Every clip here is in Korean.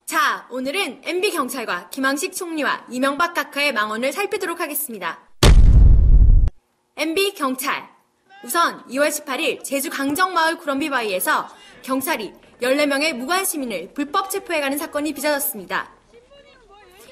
자, 오늘은 MB경찰과 김항식 총리와 이명박 각하의 망언을 살피도록 하겠습니다. MB경찰. 우선 2월 18일 제주 강정마을 구럼비바위에서 경찰이 14명의 무관 시민을 불법 체포해가는 사건이 빚어졌습니다.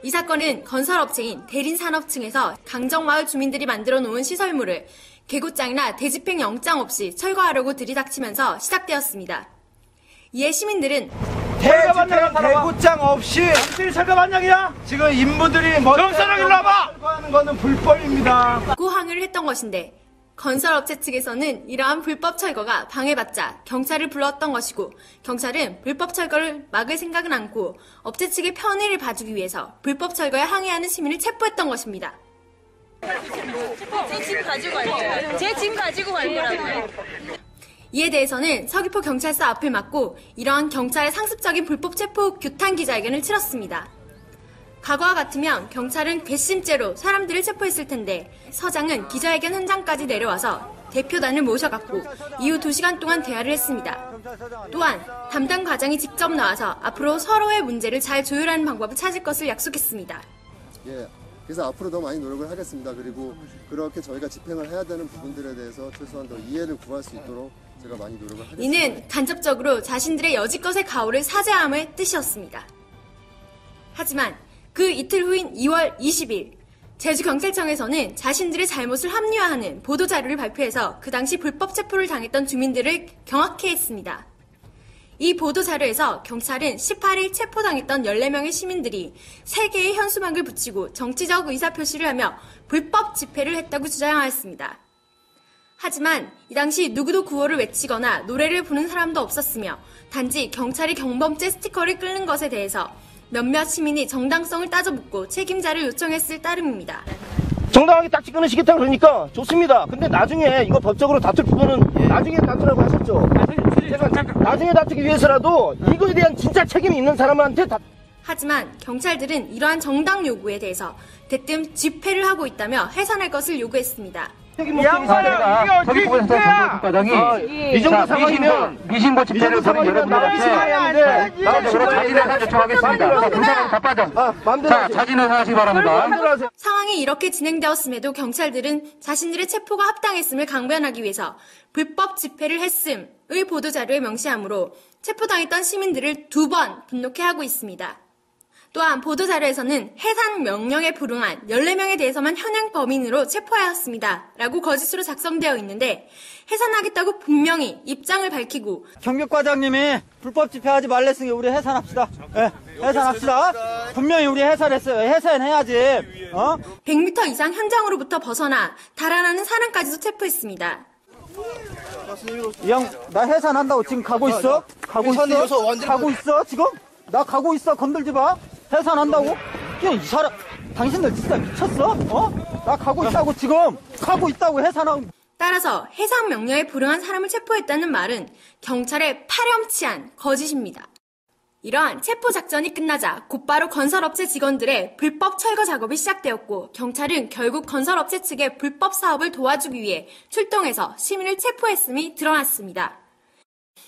이 사건은 건설업체인 대린산업층에서 강정마을 주민들이 만들어 놓은 시설물을 개고장이나 대집행 영장 없이 철거하려고 들이닥치면서 시작되었습니다. 이에 시민들은 대집행 개고장 없이 철거 반영이야? 지금 인부들이 경찰랑 일로 와봐! 철거하는 거는 불법입니다. 고 항의를 했던 것인데 건설업체 측에서는 이러한 불법 철거가 방해받자 경찰을 불렀던 것이고, 경찰은 불법 철거를 막을 생각은 않고 업체 측의 편의를 봐주기 위해서 불법 철거에 항의하는 시민을 체포했던 것입니다. 제 짐 가지고 갈 거라고요. 이에 대해서는 서귀포 경찰서 앞을 막고 이러한 경찰의 상습적인 불법 체포 규탄 기자회견을 치렀습니다. 과거와 같으면 경찰은 괘씸죄로 사람들을 체포했을 텐데 서장은 기자회견 현장까지 내려와서 대표단을 모셔갔고 이후 2시간 동안 대화를 했습니다. 또한 담당 과장이 직접 나와서 앞으로 서로의 문제를 잘 조율하는 방법을 찾을 것을 약속했습니다. 그래서 앞으로 더 많이 노력을 하겠습니다. 그리고 그렇게 저희가 집행을 해야 되는 부분들에 대해서 최소한 더 이해를 구할 수 있도록 제가 많이 노력을 하겠습니다. 이는 간접적으로 자신들의 여지껏의 가오를 사죄함의 뜻이었습니다. 하지만 그 이틀 후인 2월 20일 제주경찰청에서는 자신들의 잘못을 합리화하는 보도자료를 발표해서 그 당시 불법 체포를 당했던 주민들을 경악해 했습니다. 이 보도자료에서 경찰은 18일 체포당했던 14명의 시민들이 3개의 현수막을 붙이고 정치적 의사표시를 하며 불법 집회를 했다고 주장하였습니다. 하지만 이 당시 누구도 구호를 외치거나 노래를 부는 사람도 없었으며 단지 경찰이 경범죄 스티커를 끌는 것에 대해서 몇몇 시민이 정당성을 따져묻고 책임자를 요청했을 따름입니다. 정당하게 딱지 끊으시겠다 그러니까 좋습니다. 근데 나중에 이거 법적으로 다툴 부분은 나중에 다투라고 하셨죠. 제가 나중에 다투기 위해서라도 이거에 대한 진짜 책임이 있는 사람한테 하지만 경찰들은 이러한 정당 요구에 대해서 대뜸 집회를 하고 있다며 해산할 것을 요구했습니다. 이 양반아, 서귀포에서 정보국과장이 이 정도 상황이면 미신고 집회를 벌인 여러분들한테 나라적으로 자진해산 요청하겠습니다. 자, 동상은 다 빠져. 자, 자진해산하시기 바랍니다. 상황이 이렇게 진행되었음에도 경찰들은 자신들의 체포가 합당했음을 강변하기 위해서 불법 집회를 했음의 보도자료에 명시하므로 체포당했던 시민들을 2번 분노케 하고 있습니다. 또한 보도자료에서는 해산 명령에 불응한 14명에 대해서만 현행 범인으로 체포하였습니다 라고 거짓으로 작성되어 있는데, 해산하겠다고 분명히 입장을 밝히고 경력과장님이 불법 집회하지 말랬으니 우리 해산합시다. 해산합시다. 분명히 우리 해산했어요. 해산해야지. 100m 이상 현장으로부터 벗어나 달아나는 사람까지도 체포했습니다. 나 해산한다고 지금 가고 있어? 가고 있어 지금? 나 가고 있어. 건들지 마. 해산한다고? 야, 이 사람, 당신들 진짜 미쳤어? 나 가고 있다고 지금. 가고 있다고 해산하고. 따라서 해산 명령에 불응한 사람을 체포했다는 말은 경찰의 파렴치한 거짓입니다. 이러한 체포 작전이 끝나자 곧바로 건설업체 직원들의 불법 철거 작업이 시작되었고, 경찰은 결국 건설업체 측의 불법 사업을 도와주기 위해 출동해서 시민을 체포했음이 드러났습니다.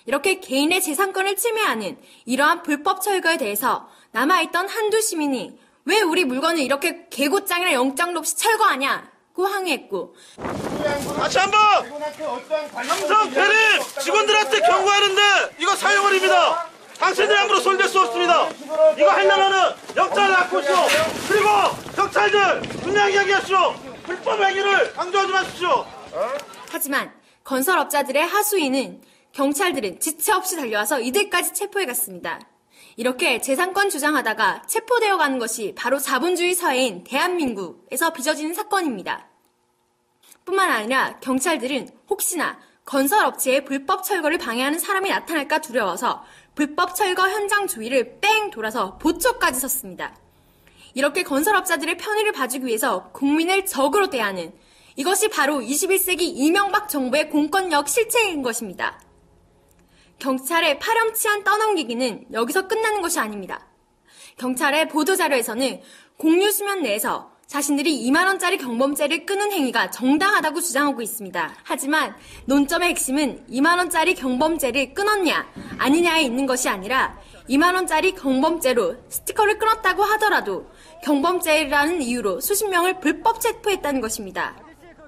이렇게 개인의 재산권을 침해하는 이러한 불법 철거에 대해서 남아있던 한두 시민이 왜 우리 물건을 이렇게 개고장이나 영장도 없이 철거하냐고 항의했고, 다시 한번 삼성 대리 직원들한테 경고하는데 이거 사형을입니다. 당신들이 함부로 손댈 수 없습니다. 이거 하려면은 영장을 갖고 오시오. 그리고 경찰들 분명히 이야기하시오. 불법 행위를 강조하지 마십시오. 하지만 건설업자들의 하수인은 경찰들은 지체 없이 달려와서 이들까지 체포해갔습니다. 이렇게 재산권 주장하다가 체포되어 가는 것이 바로 자본주의 사회인 대한민국에서 빚어지는 사건입니다. 뿐만 아니라 경찰들은 혹시나 건설업체의 불법 철거를 방해하는 사람이 나타날까 두려워서 불법 철거 현장 주위를 뺑 돌아서 보초까지 섰습니다. 이렇게 건설업자들의 편의를 봐주기 위해서 국민을 적으로 대하는, 이것이 바로 21세기 이명박 정부의 공권력 실체인 것입니다. 경찰의 파렴치한 떠넘기기는 여기서 끝나는 것이 아닙니다. 경찰의 보도자료에서는 공유수면 내에서 자신들이 2만원짜리 경범죄를 끄는 행위가 정당하다고 주장하고 있습니다. 하지만 논점의 핵심은 2만원짜리 경범죄를 끊었냐 아니냐에 있는 것이 아니라 2만 원짜리 경범죄로 스티커를 끊었다고 하더라도 경범죄라는 이유로 수십 명을 불법 체포했다는 것입니다.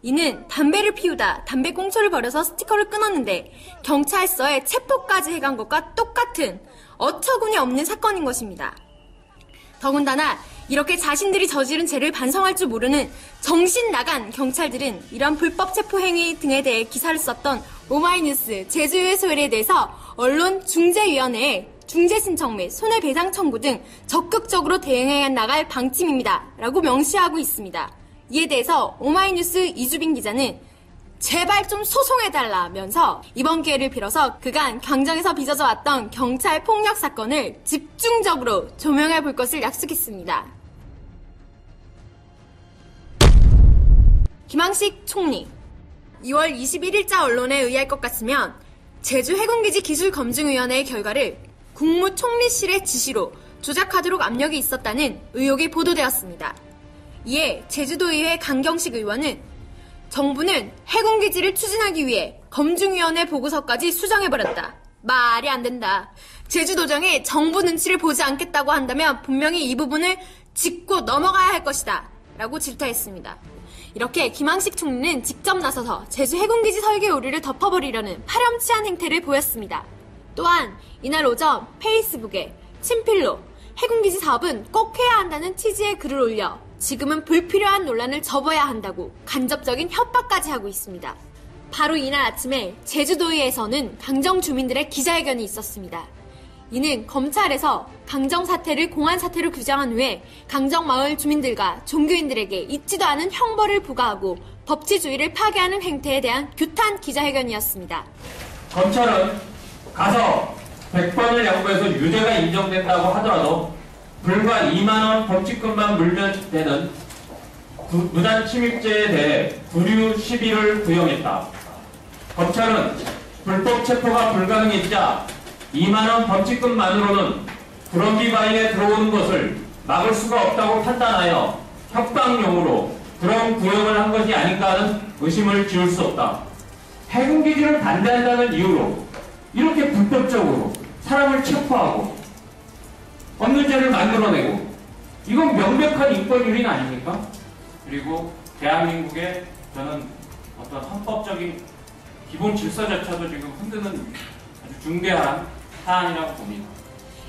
이는 담배를 피우다 담배 꽁초를 버려서 스티커를 끊었는데 경찰서에 체포까지 해간 것과 똑같은 어처구니 없는 사건인 것입니다. 더군다나 이렇게 자신들이 저지른 죄를 반성할 줄 모르는 정신 나간 경찰들은 이런 불법 체포 행위 등에 대해 기사를 썼던 오마이뉴스 제주의 소리에 대해서 언론중재위원회에 중재 신청 및 손해배상 청구 등 적극적으로 대응해 나갈 방침입니다. 라고 명시하고 있습니다. 이에 대해서 오마이뉴스 이주빈 기자는 제발 좀 소송해달라면서 이번 기회를 빌어서 그간 강정에서 빚어져 왔던 경찰 폭력 사건을 집중적으로 조명해 볼 것을 약속했습니다. 김항식 총리 2월 21일자 언론에 의할 것 같으면 제주 해군기지 기술검증위원회의 결과를 국무총리실의 지시로 조작하도록 압력이 있었다는 의혹이 보도되었습니다. 이에 제주도의회 강경식 의원은 정부는 해군기지를 추진하기 위해 검증위원회 보고서까지 수정해버렸다. 말이 안 된다. 제주도정이 정부 눈치를 보지 않겠다고 한다면 분명히 이 부분을 짚고 넘어가야 할 것이다. 라고 질타했습니다. 이렇게 김항식 총리는 직접 나서서 제주 해군기지 설계 오류를 덮어버리려는 파렴치한 행태를 보였습니다. 또한 이날 오전 페이스북에 친필로 해군기지 사업은 꼭 해야 한다는 취지의 글을 올려 지금은 불필요한 논란을 접어야 한다고 간접적인 협박까지 하고 있습니다. 바로 이날 아침에 제주도의회에서는 강정 주민들의 기자회견이 있었습니다. 이는 검찰에서 강정 사태를 공안 사태로 규정한 후에 강정 마을 주민들과 종교인들에게 있지도 않은 형벌을 부과하고 법치주의를 파괴하는 행태에 대한 규탄 기자회견이었습니다. 검찰은 가서 100번을 양보해서 유죄가 인정된다고 하더라도 불과 2만 원 범칙금만 물면 되는 무단 침입죄에 대해 구류 시비를 구형했다. 검찰은 불법 체포가 불가능했자 2만 원 범칙금만으로는 불엄비 바위에 들어오는 것을 막을 수가 없다고 판단하여 협박용으로 그런 구형을 한 것이 아닌가 하는 의심을 지울 수 없다. 해군기지를 반대한다는 이유로 이렇게 불법적으로 사람을 체포하고 없는 죄를 만들어내고 이건 명백한 인권유린 아닙니까? 그리고 대한민국의 저는 어떤 헌법적인 기본 질서조차도 지금 흔드는 아주 중대한 사안이라고 봅니다.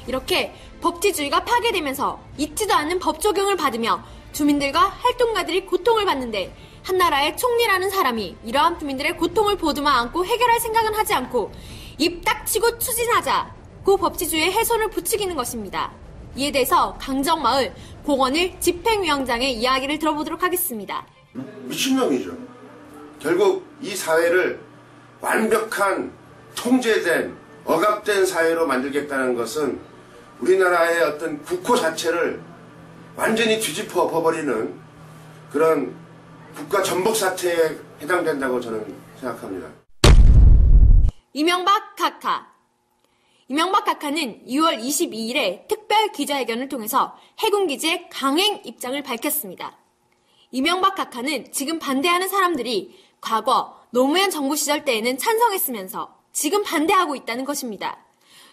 이렇게 법치주의가 파괴되면서 있지도 않은 법 적용을 받으며 주민들과 활동가들이 고통을 받는데 한나라의 총리라는 사람이 이러한 주민들의 고통을 보드만 안고 해결할 생각은 하지 않고 입 닥치고 추진하자고 법치주의의 훼손을 부추기는 것입니다. 이에 대해서 강정마을 공원을 집행위원장의 이야기를 들어보도록 하겠습니다. 미친놈이죠. 결국 이 사회를 완벽한 통제된 억압된 사회로 만들겠다는 것은 우리나라의 어떤 국호 자체를 완전히 뒤집어 엎어버리는 그런 국가 전복 사태에 해당된다고 저는 생각합니다. 이명박 각하. 이명박 각하는 2월 22일에 특별 기자회견을 통해서 해군기지의 강행 입장을 밝혔습니다. 이명박 각하는 지금 반대하는 사람들이 과거 노무현 정부 시절 때에는 찬성했으면서 지금 반대하고 있다는 것입니다.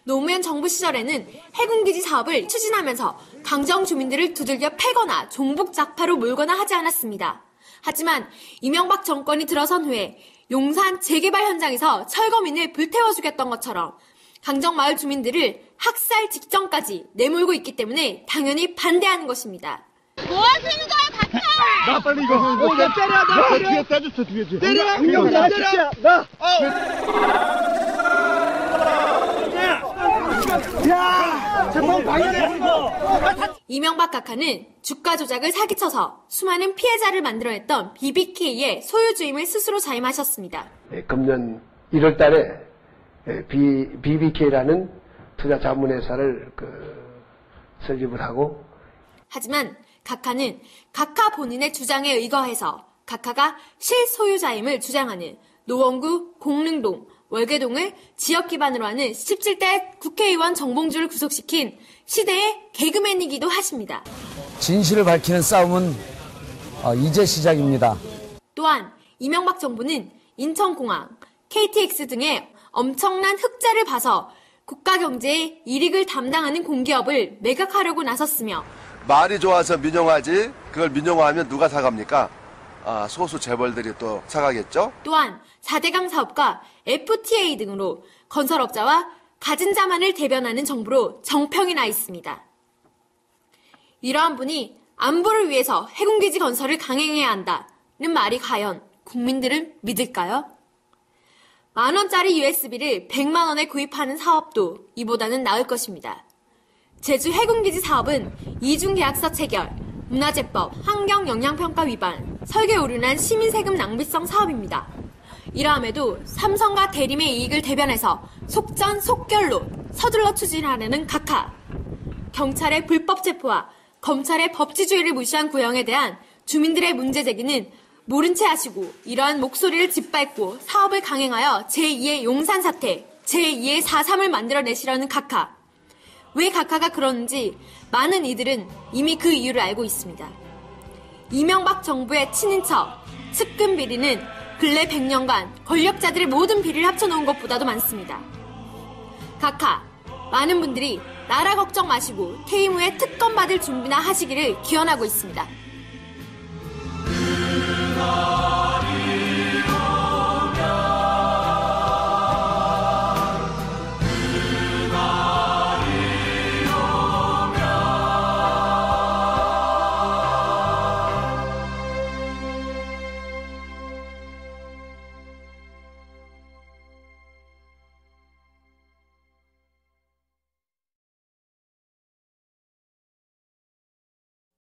노무현 정부 시절에는 해군기지 사업을 추진하면서 강정 주민들을 두들겨 패거나 종북작파로 몰거나 하지 않았습니다. 하지만 이명박 정권이 들어선 후에 용산 재개발 현장에서 철거민을 불태워 죽였던 것처럼 강정마을 주민들을 학살 직전까지 내몰고 있기 때문에 당연히 반대하는 것입니다. 뭐 하시는 거야, 각하! 나 빨리 이거. 나 때려, 나 때려. 뒤에 따줬어, 뒤에. 때려, 나 때려. 나. 야, 제발 방해해. 이명박 각하는 주가 조작을 사기쳐서 수많은 피해자를 만들어냈던 BBK의 소유주임을 스스로 자임하셨습니다. 금년 1월 달에 BBK라는 투자 자문회사를 설립을 하고 하지만 각하는 각하 본인의 주장에 의거해서 각하가 실소유자임을 주장하는 노원구, 공릉동, 월계동을 지역 기반으로 하는 17대 국회의원 정봉주를 구속시킨 시대의 개그맨이기도 하십니다. 진실을 밝히는 싸움은 이제 시작입니다. 또한 이명박 정부는 인천공항, KTX 등의 엄청난 흑자를 봐서 국가 경제의 이익을 담당하는 공기업을 매각하려고 나섰으며 말이 좋아서 민영화지 그걸 민영화하면 누가 사갑니까? 소수 재벌들이 또 사가겠죠? 또한 4대강 사업과 FTA 등으로 건설업자와 가진 자만을 대변하는 정부로 정평이 나 있습니다. 이러한 분이 안보를 위해서 해군기지 건설을 강행해야 한다는 말이 과연 국민들은 믿을까요? 만원짜리 USB를 100만원에 구입하는 사업도 이보다는 나을 것입니다. 제주 해군기지 사업은 이중계약서 체결, 문화재법, 환경영향평가 위반, 설계 오류난 시민세금 낭비성 사업입니다. 이러함에도 삼성과 대림의 이익을 대변해서 속전속결로 서둘러 추진하려는 각하. 경찰의 불법 체포와 검찰의 법치주의를 무시한 구형에 대한 주민들의 문제 제기는 모른 채 하시고 이러한 목소리를 짓밟고 사업을 강행하여 제2의 용산 사태, 제2의 4.3을 만들어내시려는 각하. 왜 각하가 그러는지 많은 이들은 이미 그 이유를 알고 있습니다. 이명박 정부의 친인척, 측근 비리는 근래 100년간 권력자들의 모든 비리를 합쳐놓은 것보다도 많습니다. 각하, 많은 분들이 나라 걱정 마시고 퇴임 후에 특검 받을 준비나 하시기를 기원하고 있습니다.